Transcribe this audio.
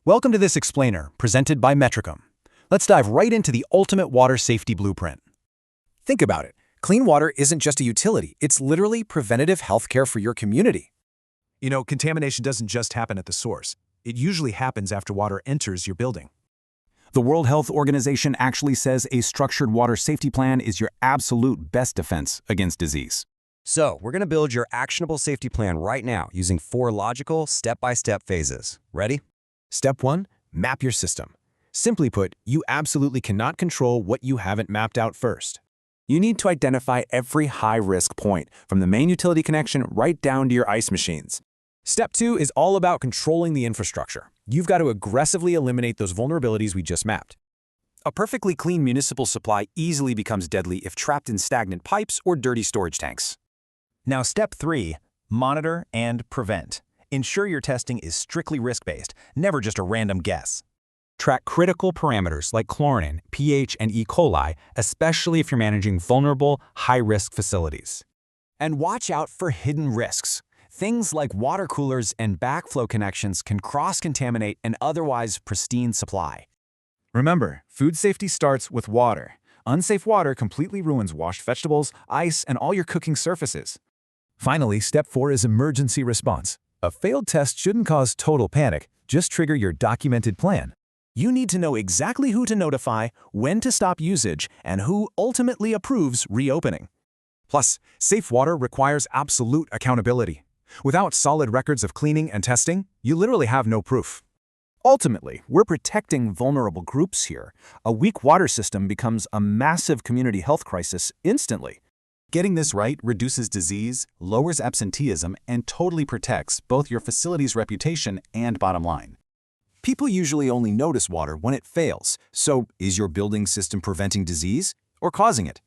Welcome to this explainer, presented by Metricum. Let's dive right into the ultimate water safety blueprint. Think about it. Clean water isn't just a utility, it's literally preventative healthcare for your community. Contamination doesn't just happen at the source. It usually happens after water enters your building. The World Health Organization actually says a structured water safety plan is your absolute best defense against disease. So, we're going to build your actionable safety plan right now using 4 logical, step-by-step phases. Ready? Step 1. Map your system. Simply put, you absolutely cannot control what you haven't mapped out first. You need to identify every high-risk point, from the main utility connection right down to your ice machines. Step 2 is all about controlling the infrastructure. You've got to aggressively eliminate those vulnerabilities we just mapped. A perfectly clean municipal supply easily becomes deadly if trapped in stagnant pipes or dirty storage tanks. Now, step 3, monitor and prevent. Ensure your testing is strictly risk-based, never just a random guess. Track critical parameters like chlorine, pH, and E. coli, especially if you're managing vulnerable, high-risk facilities. And watch out for hidden risks. Things like water coolers and backflow connections can cross-contaminate an otherwise pristine supply. Remember, food safety starts with water. Unsafe water completely ruins washed vegetables, ice, and all your cooking surfaces. Finally, step 4 is emergency response. A failed test shouldn't cause total panic, just trigger your documented plan. You need to know exactly who to notify, when to stop usage, and who ultimately approves reopening. Plus, safe water requires absolute accountability. Without solid records of cleaning and testing, you literally have no proof. Ultimately, we're protecting vulnerable groups here. A weak water system becomes a massive community health crisis instantly. Getting this right reduces disease, lowers absenteeism, and totally protects both your facility's reputation and bottom line. People usually only notice water when it fails. So, is your building system preventing disease or causing it?